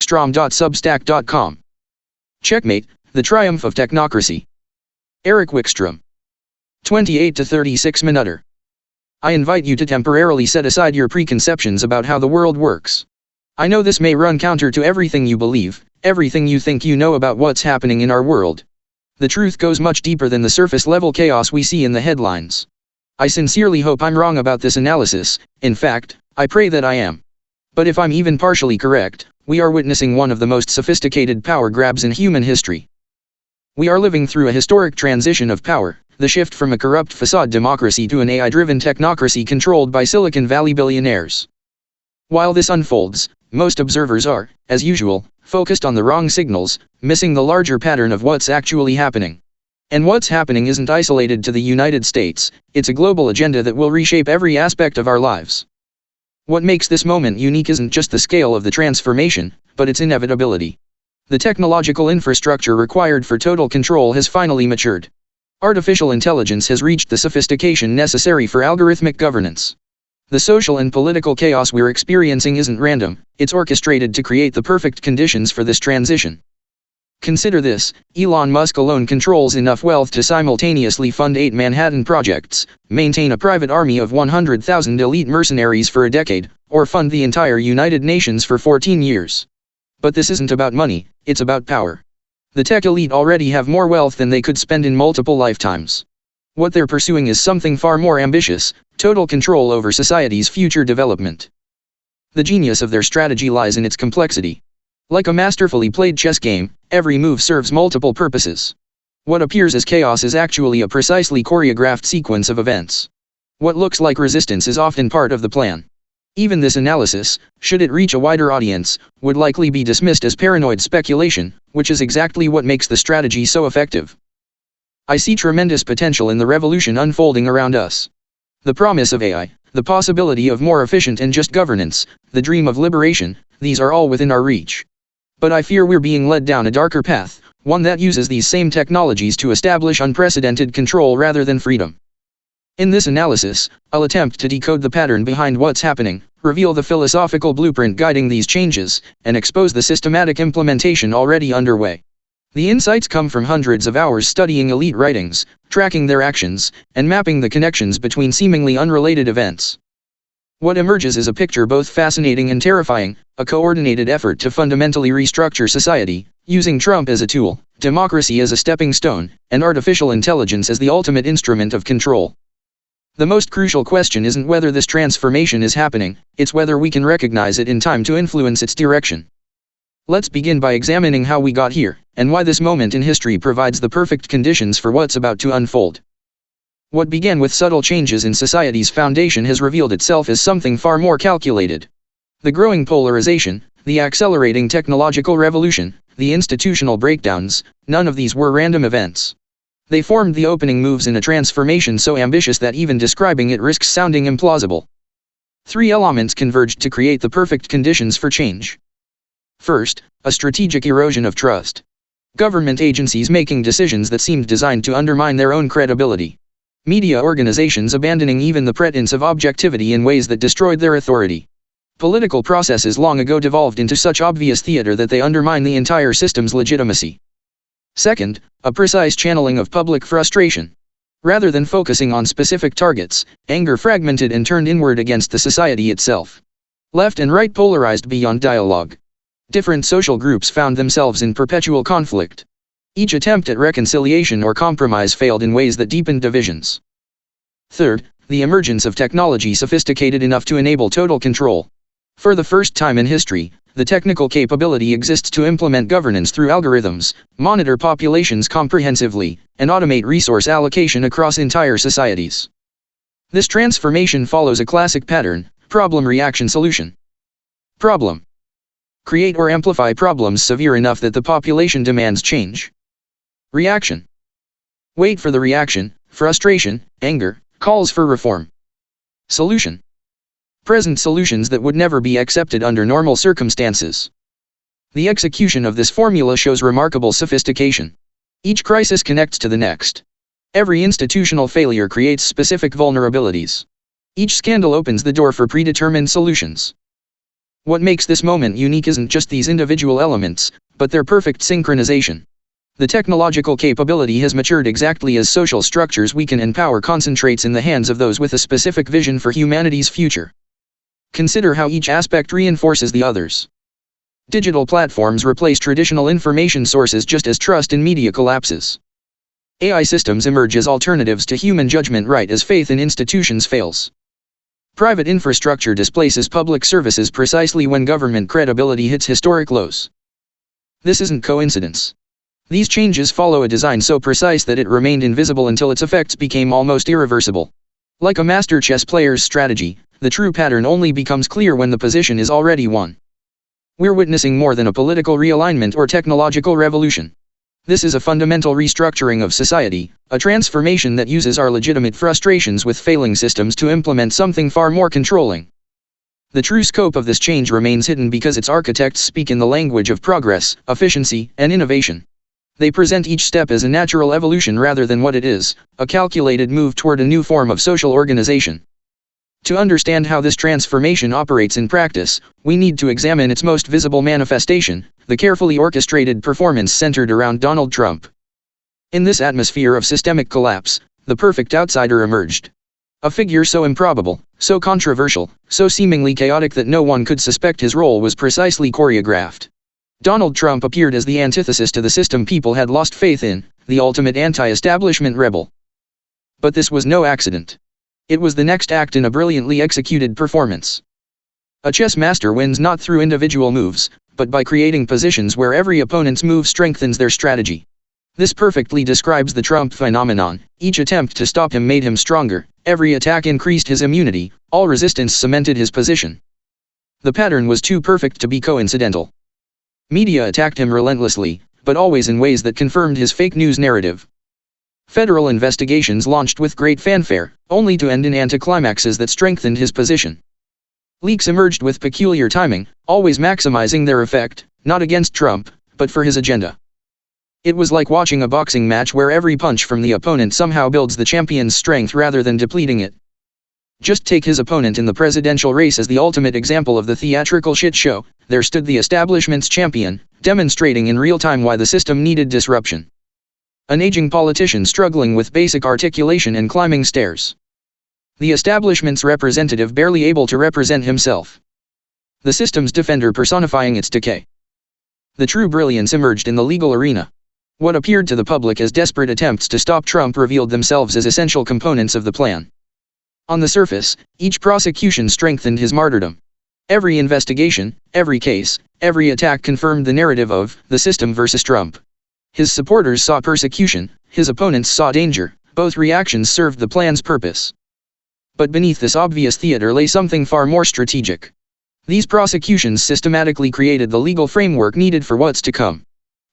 Wickstrom.substack.com. Checkmate, The Triumph of Technocracy. Eric Wickstrom. 28 to 36 Minuter. I invite you to temporarily set aside your preconceptions about how the world works. I know this may run counter to everything you believe, everything you think you know about what's happening in our world. The truth goes much deeper than the surface-level chaos we see in the headlines. I sincerely hope I'm wrong about this analysis. In fact, I pray that I am. But if I'm even partially correct, we are witnessing one of the most sophisticated power grabs in human history. We are living through a historic transition of power, the shift from a corrupt facade democracy to an AI-driven technocracy controlled by Silicon Valley billionaires. While this unfolds, most observers are, as usual, focused on the wrong signals, missing the larger pattern of what's actually happening. And what's happening isn't isolated to the United States, it's a global agenda that will reshape every aspect of our lives. What makes this moment unique isn't just the scale of the transformation, but its inevitability. The technological infrastructure required for total control has finally matured. Artificial intelligence has reached the sophistication necessary for algorithmic governance. The social and political chaos we're experiencing isn't random, it's orchestrated to create the perfect conditions for this transition. Consider this: Elon Musk alone controls enough wealth to simultaneously fund 8 Manhattan projects, maintain a private army of 100,000 elite mercenaries for a decade, or fund the entire United Nations for 14 years. But this isn't about money, it's about power. The tech elite already have more wealth than they could spend in multiple lifetimes. What they're pursuing is something far more ambitious: total control over society's future development. The genius of their strategy lies in its complexity. Like a masterfully played chess game, every move serves multiple purposes. What appears as chaos is actually a precisely choreographed sequence of events. What looks like resistance is often part of the plan. Even this analysis, should it reach a wider audience, would likely be dismissed as paranoid speculation, which is exactly what makes the strategy so effective. I see tremendous potential in the revolution unfolding around us. The promise of AI, the possibility of more efficient and just governance, the dream of liberation, these are all within our reach. But I fear we're being led down a darker path, one that uses these same technologies to establish unprecedented control rather than freedom. In this analysis, I'll attempt to decode the pattern behind what's happening, reveal the philosophical blueprint guiding these changes, and expose the systematic implementation already underway. The insights come from hundreds of hours studying elite writings, tracking their actions, and mapping the connections between seemingly unrelated events. What emerges is a picture both fascinating and terrifying: a coordinated effort to fundamentally restructure society, using Trump as a tool, democracy as a stepping stone, and artificial intelligence as the ultimate instrument of control. The most crucial question isn't whether this transformation is happening, it's whether we can recognize it in time to influence its direction. Let's begin by examining how we got here, and why this moment in history provides the perfect conditions for what's about to unfold. What began with subtle changes in society's foundation has revealed itself as something far more calculated. The growing polarization, the accelerating technological revolution, the institutional breakdowns, none of these were random events. They formed the opening moves in a transformation so ambitious that even describing it risks sounding implausible. 3 elements converged to create the perfect conditions for change. First, a strategic erosion of trust. Government agencies making decisions that seemed designed to undermine their own credibility. Media organizations abandoning even the pretense of objectivity in ways that destroyed their authority. Political processes long ago devolved into such obvious theater that they undermine the entire system's legitimacy. Second, a precise channeling of public frustration. Rather than focusing on specific targets, anger fragmented and turned inward against the society itself. Left and right polarized beyond dialogue. Different social groups found themselves in perpetual conflict. Each attempt at reconciliation or compromise failed in ways that deepened divisions. Third, the emergence of technology sophisticated enough to enable total control. For the first time in history, the technical capability exists to implement governance through algorithms, monitor populations comprehensively, and automate resource allocation across entire societies. This transformation follows a classic pattern: problem, reaction, solution. Problem. Create or amplify problems severe enough that the population demands change. Reaction. Wait for the reaction: frustration, anger, calls for reform. Solution. Present solutions that would never be accepted under normal circumstances. The execution of this formula shows remarkable sophistication. Each crisis connects to the next. Every institutional failure creates specific vulnerabilities. Each scandal opens the door for predetermined solutions. What makes this moment unique isn't just these individual elements, but their perfect synchronization. The technological capability has matured exactly as social structures weaken and power concentrates in the hands of those with a specific vision for humanity's future. Consider how each aspect reinforces the others. Digital platforms replace traditional information sources just as trust in media collapses. AI systems emerge as alternatives to human judgment right as faith in institutions fails. Private infrastructure displaces public services precisely when government credibility hits historic lows. This isn't coincidence. These changes follow a design so precise that it remained invisible until its effects became almost irreversible. Like a master chess player's strategy, the true pattern only becomes clear when the position is already won. We're witnessing more than a political realignment or technological revolution. This is a fundamental restructuring of society, a transformation that uses our legitimate frustrations with failing systems to implement something far more controlling. The true scope of this change remains hidden because its architects speak in the language of progress, efficiency, and innovation. They present each step as a natural evolution rather than what it is, a calculated move toward a new form of social organization. To understand how this transformation operates in practice, we need to examine its most visible manifestation, the carefully orchestrated performance centered around Donald Trump. In this atmosphere of systemic collapse, the perfect outsider emerged. A figure so improbable, so controversial, so seemingly chaotic that no one could suspect his role was precisely choreographed. Donald Trump appeared as the antithesis to the system people had lost faith in, the ultimate anti-establishment rebel. But this was no accident. It was the next act in a brilliantly executed performance. A chess master wins not through individual moves, but by creating positions where every opponent's move strengthens their strategy. This perfectly describes the Trump phenomenon. Each attempt to stop him made him stronger, every attack increased his immunity, all resistance cemented his position. The pattern was too perfect to be coincidental. Media attacked him relentlessly, but always in ways that confirmed his fake news narrative. Federal investigations launched with great fanfare, only to end in anticlimaxes that strengthened his position. Leaks emerged with peculiar timing, always maximizing their effect, not against Trump, but for his agenda. It was like watching a boxing match where every punch from the opponent somehow builds the champion's strength rather than depleting it. Just take his opponent in the presidential race as the ultimate example of the theatrical shit show. There stood the establishment's champion, demonstrating in real time why the system needed disruption. An aging politician struggling with basic articulation and climbing stairs. The establishment's representative barely able to represent himself. The system's defender personifying its decay. The true brilliance emerged in the legal arena. What appeared to the public as desperate attempts to stop Trump revealed themselves as essential components of the plan. On the surface, each prosecution strengthened his martyrdom. Every investigation, every case, every attack confirmed the narrative of the system versus Trump. His supporters saw persecution, his opponents saw danger, both reactions served the plan's purpose. But beneath this obvious theater lay something far more strategic. These prosecutions systematically created the legal framework needed for what's to come.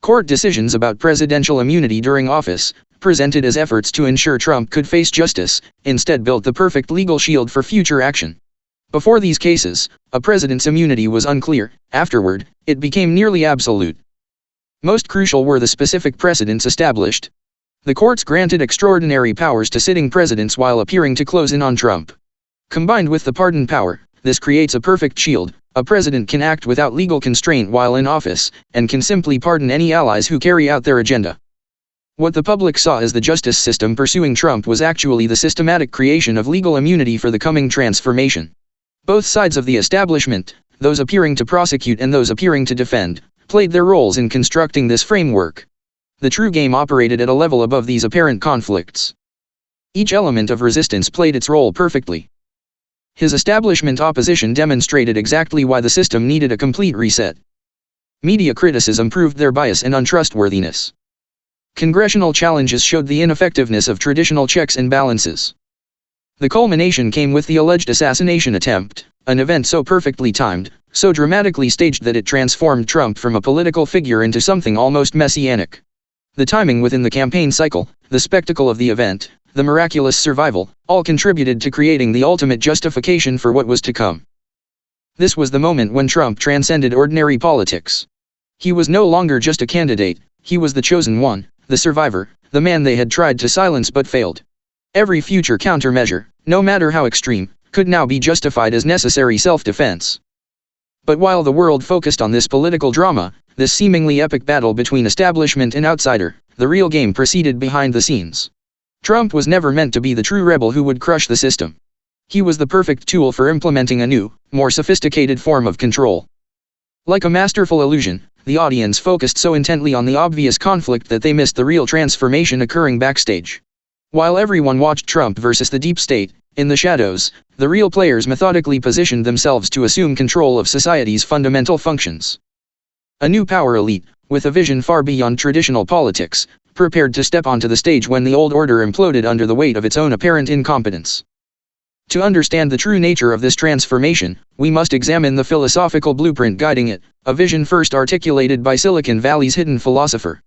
Court decisions about presidential immunity during office, presented as efforts to ensure Trump could face justice, instead built the perfect legal shield for future action. Before these cases, a president's immunity was unclear. Afterward, it became nearly absolute. Most crucial were the specific precedents established. The courts granted extraordinary powers to sitting presidents while appearing to close in on Trump. Combined with the pardon power, this creates a perfect shield. A president can act without legal constraint while in office, and can simply pardon any allies who carry out their agenda. What the public saw as the justice system pursuing Trump was actually the systematic creation of legal immunity for the coming transformation. Both sides of the establishment, those appearing to prosecute and those appearing to defend, played their roles in constructing this framework. The true game operated at a level above these apparent conflicts. Each element of resistance played its role perfectly. His establishment opposition demonstrated exactly why the system needed a complete reset. Media criticism proved their bias and untrustworthiness. Congressional challenges showed the ineffectiveness of traditional checks and balances. The culmination came with the alleged assassination attempt, an event so perfectly timed, so dramatically staged that it transformed Trump from a political figure into something almost messianic. The timing within the campaign cycle, the spectacle of the event, the miraculous survival, all contributed to creating the ultimate justification for what was to come. This was the moment when Trump transcended ordinary politics. He was no longer just a candidate, he was the chosen one, the survivor, the man they had tried to silence but failed. Every future countermeasure, no matter how extreme, could now be justified as necessary self-defense. But while the world focused on this political drama, this seemingly epic battle between establishment and outsider, the real game proceeded behind the scenes. Trump was never meant to be the true rebel who would crush the system. He was the perfect tool for implementing a new, more sophisticated form of control. Like a masterful illusion, the audience focused so intently on the obvious conflict that they missed the real transformation occurring backstage. While everyone watched Trump versus the deep state, in the shadows, the real players methodically positioned themselves to assume control of society's fundamental functions. A new power elite, with a vision far beyond traditional politics, prepared to step onto the stage when the old order imploded under the weight of its own apparent incompetence. To understand the true nature of this transformation, we must examine the philosophical blueprint guiding it, a vision first articulated by Silicon Valley's hidden philosopher.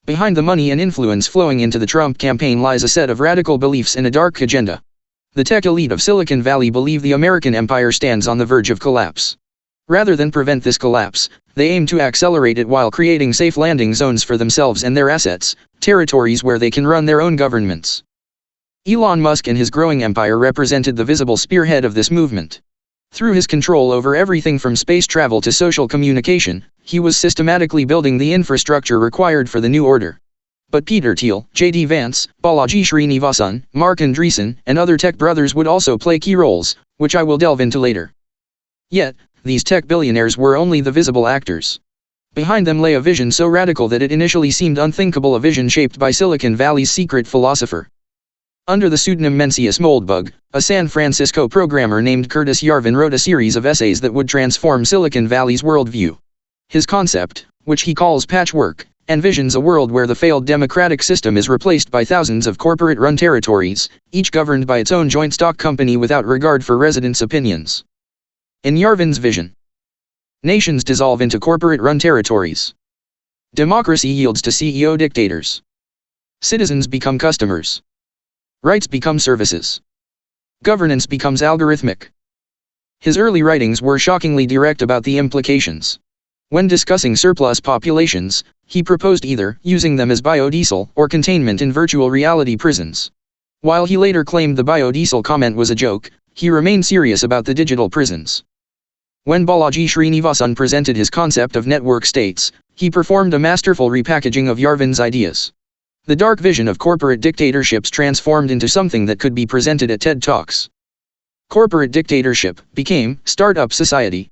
Behind the money and influence flowing into the Trump campaign lies a set of radical beliefs and a dark agenda. The tech elite of Silicon Valley believe the American empire stands on the verge of collapse. Rather than prevent this collapse, they aim to accelerate it while creating safe landing zones for themselves and their assets, territories where they can run their own governments. Elon Musk and his growing empire represented the visible spearhead of this movement. Through his control over everything from space travel to social communication, he was systematically building the infrastructure required for the new order. But Peter Thiel, J.D. Vance, Balaji Srinivasan, Mark Andreessen, and other tech brothers would also play key roles, which I will delve into later. Yet, these tech billionaires were only the visible actors. Behind them lay a vision so radical that it initially seemed unthinkable, a vision shaped by Silicon Valley's secret philosopher. Under the pseudonym Mencius Moldbug, a San Francisco programmer named Curtis Yarvin wrote a series of essays that would transform Silicon Valley's worldview. His concept, which he calls patchwork, envisions a world where the failed democratic system is replaced by thousands of corporate-run territories, each governed by its own joint stock company without regard for residents' opinions. In Yarvin's vision, nations dissolve into corporate-run territories. Democracy yields to CEO dictators. Citizens become customers. Rights become services. Governance becomes algorithmic. His early writings were shockingly direct about the implications. When discussing surplus populations, he proposed either using them as biodiesel or containment in virtual reality prisons. While he later claimed the biodiesel comment was a joke, he remained serious about the digital prisons. When Balaji Srinivasan presented his concept of network states, he performed a masterful repackaging of Yarvin's ideas. The dark vision of corporate dictatorships transformed into something that could be presented at TED Talks. Corporate dictatorship became startup society.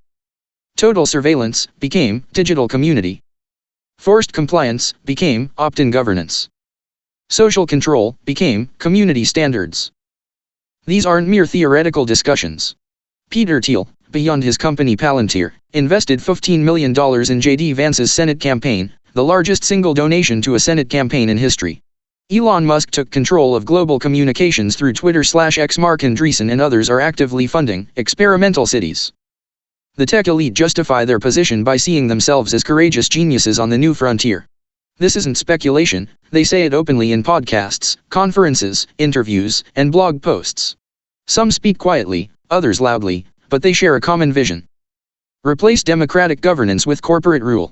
Total surveillance became digital community. Forced compliance became opt-in governance. Social control became community standards. These aren't mere theoretical discussions. Peter Thiel, beyond his company Palantir, invested $15 million in J.D. Vance's Senate campaign, the largest single donation to a Senate campaign in history. Elon Musk took control of global communications through Twitter/X. Mark Andreessen and others are actively funding experimental cities. The tech elite justify their position by seeing themselves as courageous geniuses on the new frontier. This isn't speculation, they say it openly in podcasts, conferences, interviews, and blog posts. Some speak quietly, others loudly, but they share a common vision. Replace democratic governance with corporate rule.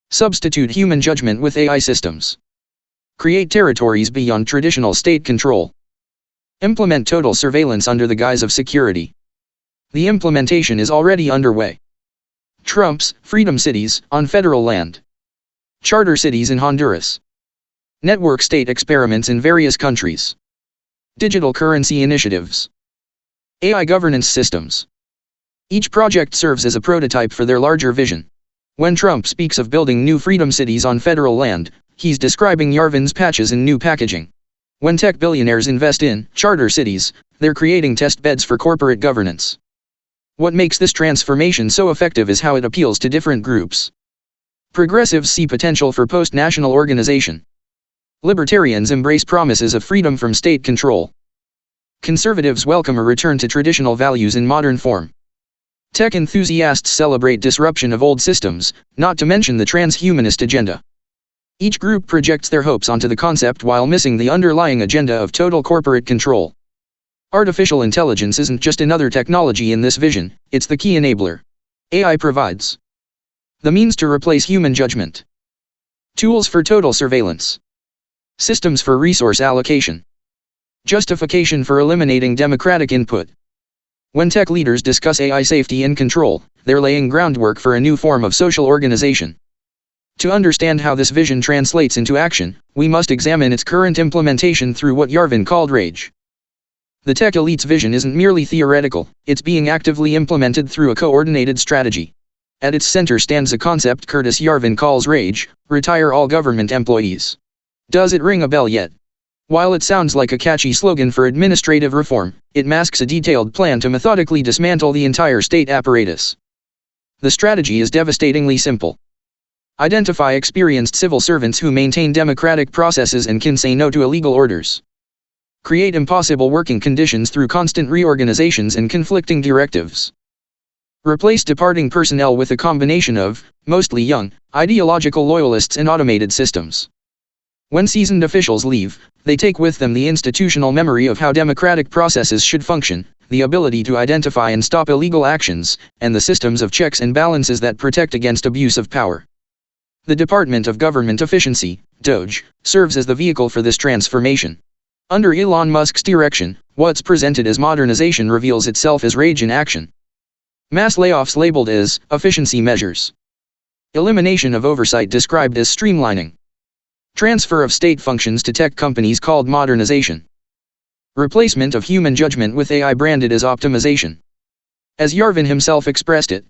Substitute human judgment with AI systems. Create territories beyond traditional state control. Implement total surveillance under the guise of security. The implementation is already underway. Trump's Freedom Cities on federal land. Charter cities in Honduras. Network state experiments in various countries. Digital currency initiatives. AI governance systems. Each project serves as a prototype for their larger vision. When Trump speaks of building new freedom cities on federal land, he's describing Yarvin's patches in new packaging. When tech billionaires invest in charter cities, they're creating test beds for corporate governance. What makes this transformation so effective is how it appeals to different groups. Progressives see potential for post-national organization. Libertarians embrace promises of freedom from state control. Conservatives welcome a return to traditional values in modern form. Tech enthusiasts celebrate disruption of old systems, not to mention the transhumanist agenda. Each group projects their hopes onto the concept while missing the underlying agenda of total corporate control. Artificial intelligence isn't just another technology in this vision, it's the key enabler. AI provides the means to replace human judgment. Tools for total surveillance. Systems for resource allocation. Justification for eliminating democratic input. When tech leaders discuss AI safety and control, they're laying groundwork for a new form of social organization. To understand how this vision translates into action, we must examine its current implementation through what Yarvin called rage. The tech elite's vision isn't merely theoretical, it's being actively implemented through a coordinated strategy. At its center stands a concept Curtis Yarvin calls rage: retire all government employees. Does it ring a bell yet? While it sounds like a catchy slogan for administrative reform, it masks a detailed plan to methodically dismantle the entire state apparatus. The strategy is devastatingly simple. Identify experienced civil servants who maintain democratic processes and can say no to illegal orders. Create impossible working conditions through constant reorganizations and conflicting directives. Replace departing personnel with a combination of, mostly young, ideological loyalists and automated systems. When seasoned officials leave, they take with them the institutional memory of how democratic processes should function, the ability to identify and stop illegal actions, and the systems of checks and balances that protect against abuse of power. The Department of Government Efficiency, DOGE, serves as the vehicle for this transformation. Under Elon Musk's direction, what's presented as modernization reveals itself as rage in action. Mass layoffs labeled as efficiency measures. Elimination of oversight described as streamlining. Transfer of state functions to tech companies called modernization. Replacement of human judgment with AI branded as optimization. As Yarvin himself expressed it,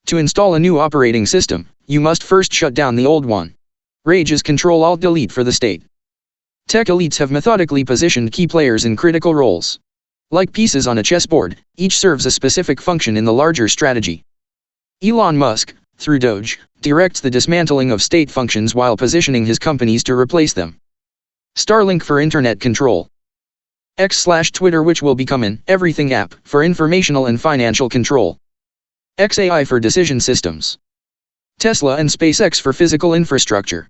to install a new operating system, you must first shut down the old one. Rage is Control-Alt-Delete for the state. Tech elites have methodically positioned key players in critical roles. Like pieces on a chessboard, each serves a specific function in the larger strategy. Elon Musk, through DOGE, directs the dismantling of state functions while positioning his companies to replace them. Starlink for internet control. X/Twitter, which will become an everything app for informational and financial control. XAI for decision systems. Tesla and SpaceX for physical infrastructure.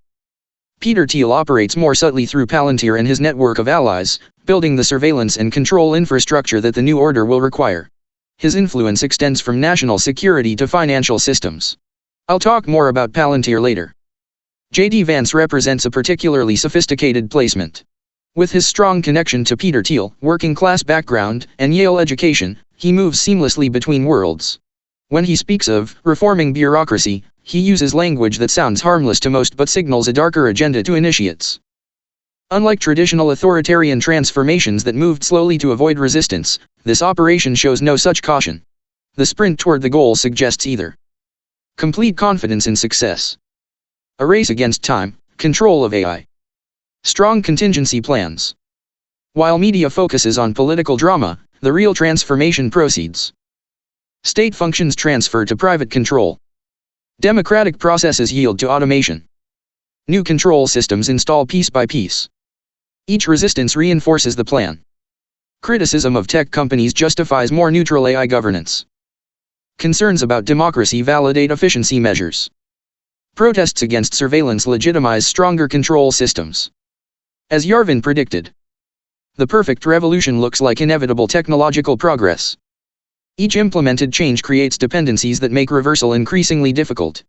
Peter Thiel operates more subtly through Palantir and his network of allies, building the surveillance and control infrastructure that the new order will require. His influence extends from national security to financial systems. I'll talk more about Palantir later. J.D. Vance represents a particularly sophisticated placement. With his strong connection to Peter Thiel, working-class background, and Yale education, he moves seamlessly between worlds. When he speaks of reforming bureaucracy, he uses language that sounds harmless to most but signals a darker agenda to initiates. Unlike traditional authoritarian transformations that moved slowly to avoid resistance, this operation shows no such caution. The sprint toward the goal suggests either complete confidence in success, a race against time, control of AI, strong contingency plans. While media focuses on political drama, the real transformation proceeds. State functions transfer to private control. Democratic processes yield to automation. New control systems install piece by piece. Each resistance reinforces the plan. Criticism of tech companies justifies more neutral AI governance. Concerns about democracy validate efficiency measures. Protests against surveillance legitimize stronger control systems. As Yarvin predicted, the perfect revolution looks like inevitable technological progress. Each implemented change creates dependencies that make reversal increasingly difficult.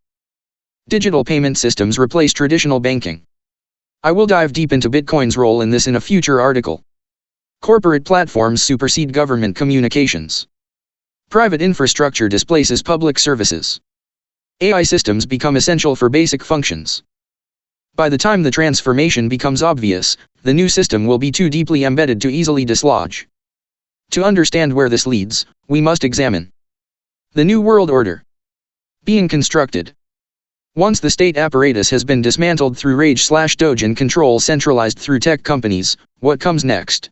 Digital payment systems replace traditional banking. I will dive deep into Bitcoin's role in this in a future article. Corporate platforms supersede government communications. Private infrastructure displaces public services. AI systems become essential for basic functions. By the time the transformation becomes obvious, the new system will be too deeply embedded to easily dislodge. To understand where this leads, we must examine the New World Order being constructed. Once the state apparatus has been dismantled through rage/doge and control centralized through tech companies, what comes next?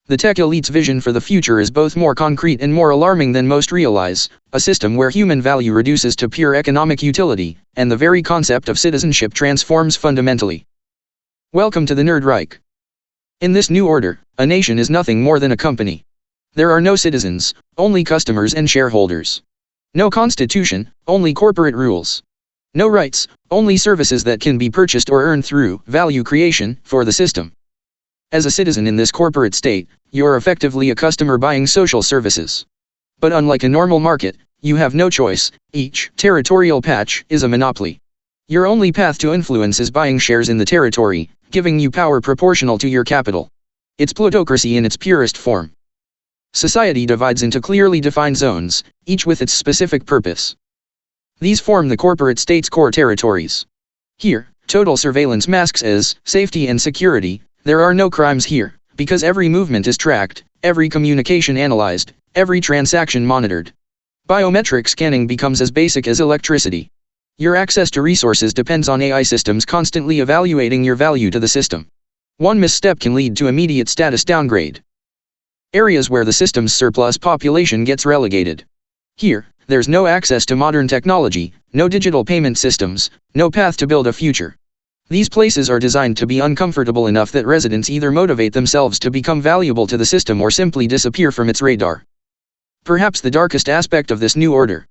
The tech elite's vision for the future is both more concrete and more alarming than most realize: a system where human value reduces to pure economic utility, and the very concept of citizenship transforms fundamentally. Welcome to the Nerd Reich. In this new order, a nation is nothing more than a company. There are no citizens, only customers and shareholders. No constitution, only corporate rules. No rights, only services that can be purchased or earned through value creation for the system. As a citizen in this corporate state, you're effectively a customer buying social services. But unlike a normal market, you have no choice. Each territorial patch is a monopoly. Your only path to influence is buying shares in the territory, giving you power proportional to your capital. It's plutocracy in its purest form. Society divides into clearly defined zones, each with its specific purpose. These form the corporate state's core territories. Here, total surveillance masks as safety and security. There are no crimes here, because every movement is tracked, every communication analyzed, every transaction monitored. Biometric scanning becomes as basic as electricity. Your access to resources depends on AI systems constantly evaluating your value to the system. One misstep can lead to immediate status downgrade. Areas where the system's surplus population gets relegated. Here, there's no access to modern technology, no digital payment systems, no path to build a future. These places are designed to be uncomfortable enough that residents either motivate themselves to become valuable to the system or simply disappear from its radar. Perhaps the darkest aspect of this new order.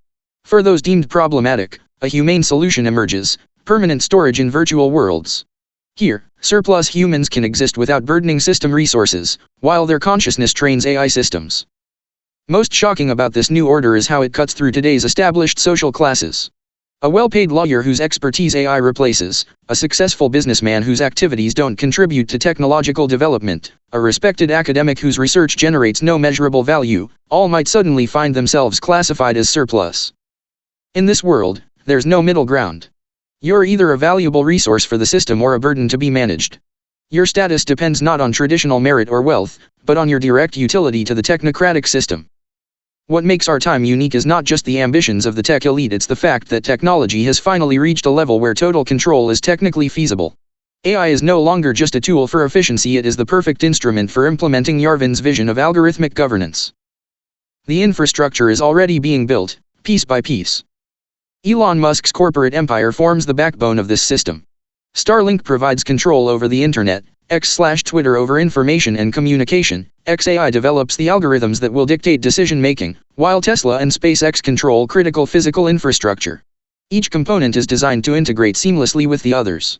For those deemed problematic, a humane solution emerges: permanent storage in virtual worlds. Here, surplus humans can exist without burdening system resources, while their consciousness trains AI systems. Most shocking about this new order is how it cuts through today's established social classes. A well-paid lawyer whose expertise AI replaces, a successful businessman whose activities don't contribute to technological development, a respected academic whose research generates no measurable value, all might suddenly find themselves classified as surplus. In this world, there's no middle ground. You're either a valuable resource for the system or a burden to be managed. Your status depends not on traditional merit or wealth, but on your direct utility to the technocratic system. What makes our time unique is not just the ambitions of the tech elite, it's the fact that technology has finally reached a level where total control is technically feasible. AI is no longer just a tool for efficiency, it is the perfect instrument for implementing Yarvin's vision of algorithmic governance. The infrastructure is already being built, piece by piece. Elon Musk's corporate empire forms the backbone of this system. Starlink provides control over the internet, X/Twitter over information and communication, XAI develops the algorithms that will dictate decision-making, while Tesla and SpaceX control critical physical infrastructure. Each component is designed to integrate seamlessly with the others.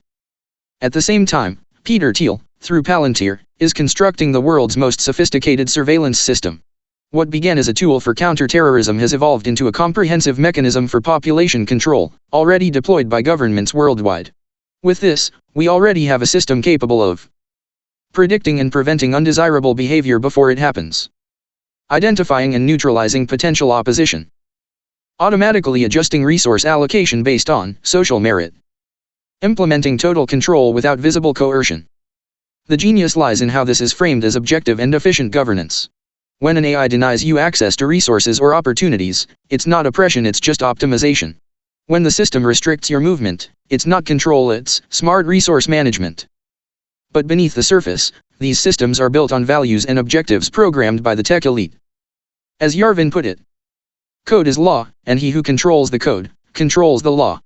At the same time, Peter Thiel, through Palantir, is constructing the world's most sophisticated surveillance system. What began as a tool for counter-terrorism has evolved into a comprehensive mechanism for population control, already deployed by governments worldwide. With this, we already have a system capable of predicting and preventing undesirable behavior before it happens, identifying and neutralizing potential opposition, automatically adjusting resource allocation based on social merit, implementing total control without visible coercion. The genius lies in how this is framed as objective and efficient governance. When an AI denies you access to resources or opportunities, it's not oppression, it's just optimization. When the system restricts your movement, it's not control, it's smart resource management. But beneath the surface, these systems are built on values and objectives programmed by the tech elite. As Yarvin put it, code is law, and he who controls the code, controls the law.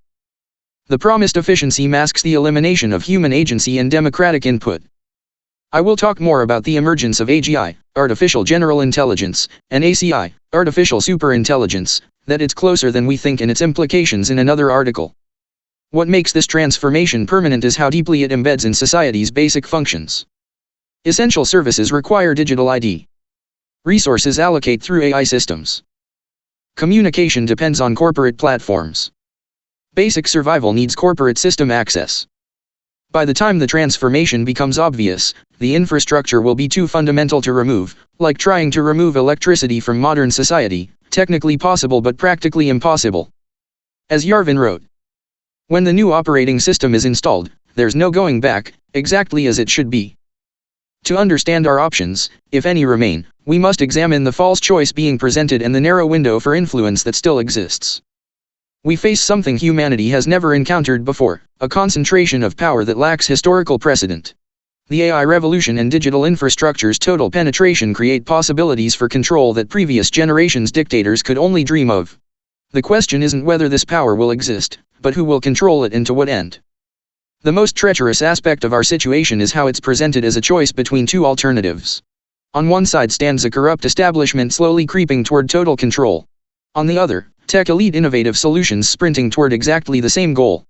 The promised efficiency masks the elimination of human agency and democratic input. I will talk more about the emergence of AGI, artificial general intelligence, and ACI, artificial superintelligence, that it's closer than we think, and its implications in another article. What makes this transformation permanent is how deeply it embeds in society's basic functions. Essential services require digital ID. Resources allocate through AI systems. Communication depends on corporate platforms. Basic survival needs corporate system access. By the time the transformation becomes obvious, the infrastructure will be too fundamental to remove, like trying to remove electricity from modern society, technically possible but practically impossible. As Yarvin wrote, when the new operating system is installed, there's no going back, exactly as it should be. To understand our options, if any remain, we must examine the false choice being presented and the narrow window for influence that still exists. We face something humanity has never encountered before, a concentration of power that lacks historical precedent. The AI revolution and digital infrastructure's total penetration create possibilities for control that previous generations' dictators could only dream of. The question isn't whether this power will exist, but who will control it and to what end. The most treacherous aspect of our situation is how it's presented as a choice between two alternatives. On one side stands a corrupt establishment slowly creeping toward total control. On the other, tech elite innovative solutions sprinting toward exactly the same goal.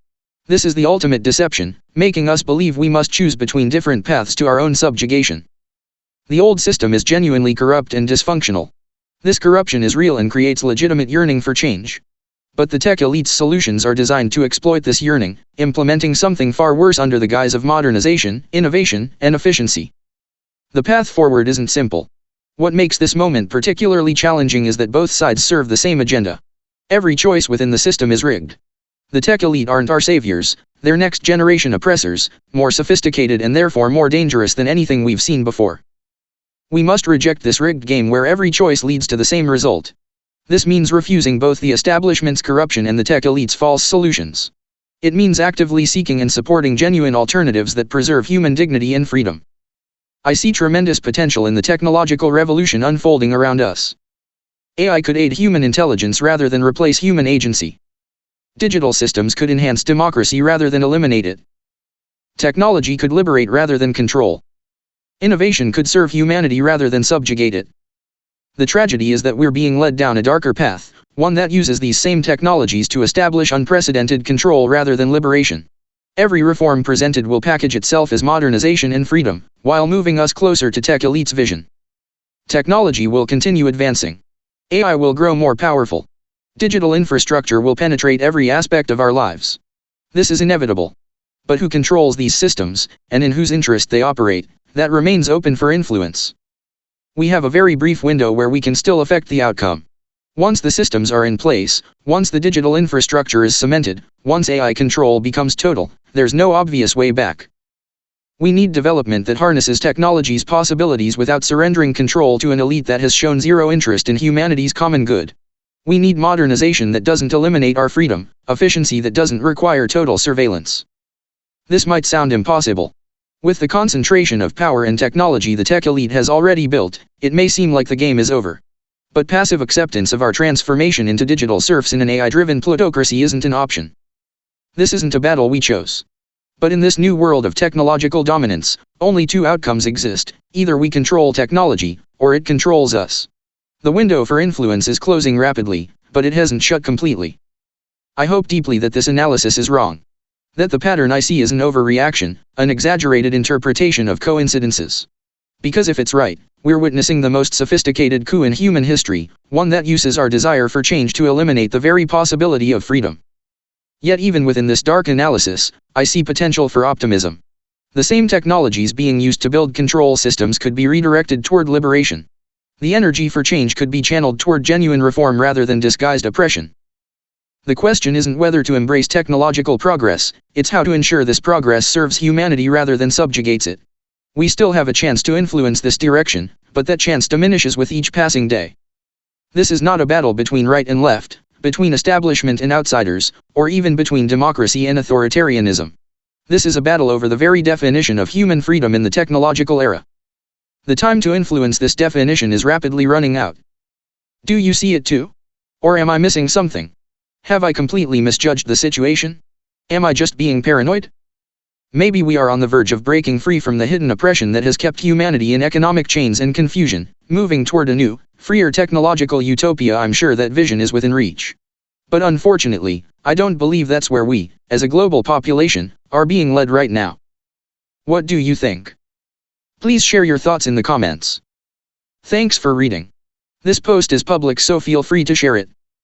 This is the ultimate deception, making us believe we must choose between different paths to our own subjugation. The old system is genuinely corrupt and dysfunctional. This corruption is real and creates legitimate yearning for change. But the tech elite's solutions are designed to exploit this yearning, implementing something far worse under the guise of modernization, innovation, and efficiency. The path forward isn't simple. What makes this moment particularly challenging is that both sides serve the same agenda. Every choice within the system is rigged. The tech elite aren't our saviors, they're next-generation oppressors, more sophisticated and therefore more dangerous than anything we've seen before. We must reject this rigged game where every choice leads to the same result. This means refusing both the establishment's corruption and the tech elite's false solutions. It means actively seeking and supporting genuine alternatives that preserve human dignity and freedom. I see tremendous potential in the technological revolution unfolding around us. AI could aid human intelligence rather than replace human agency. Digital systems could enhance democracy rather than eliminate it. Technology could liberate rather than control. Innovation could serve humanity rather than subjugate it. The tragedy is that we're being led down a darker path, one that uses these same technologies to establish unprecedented control rather than liberation. Every reform presented will package itself as modernization and freedom, while moving us closer to tech elite's vision. Technology will continue advancing. AI will grow more powerful. Digital infrastructure will penetrate every aspect of our lives. This is inevitable. But who controls these systems, and in whose interest they operate, that remains open for influence. We have a very brief window where we can still affect the outcome. Once the systems are in place, once the digital infrastructure is cemented, once AI control becomes total, there's no obvious way back. We need development that harnesses technology's possibilities without surrendering control to an elite that has shown zero interest in humanity's common good. We need modernization that doesn't eliminate our freedom, efficiency that doesn't require total surveillance. This might sound impossible. With the concentration of power and technology the tech elite has already built, it may seem like the game is over. But passive acceptance of our transformation into digital serfs in an AI-driven plutocracy isn't an option. This isn't a battle we chose. But in this new world of technological dominance, only two outcomes exist: either we control technology, or it controls us. The window for influence is closing rapidly, but it hasn't shut completely. I hope deeply that this analysis is wrong. That the pattern I see is an overreaction, an exaggerated interpretation of coincidences. Because if it's right, we're witnessing the most sophisticated coup in human history, one that uses our desire for change to eliminate the very possibility of freedom. Yet even within this dark analysis, I see potential for optimism. The same technologies being used to build control systems could be redirected toward liberation. The energy for change could be channeled toward genuine reform rather than disguised oppression. The question isn't whether to embrace technological progress, it's how to ensure this progress serves humanity rather than subjugates it. We still have a chance to influence this direction, but that chance diminishes with each passing day. This is not a battle between right and left, between establishment and outsiders, or even between democracy and authoritarianism. This is a battle over the very definition of human freedom in the technological era. The time to influence this definition is rapidly running out. Do you see it too? Or am I missing something? Have I completely misjudged the situation? Am I just being paranoid? Maybe we are on the verge of breaking free from the hidden oppression that has kept humanity in economic chains and confusion, moving toward a new, freer technological utopia. I'm sure that vision is within reach. But unfortunately, I don't believe that's where we, as a global population, are being led right now. What do you think? Please share your thoughts in the comments. Thanks for reading. This post is public, so feel free to share it.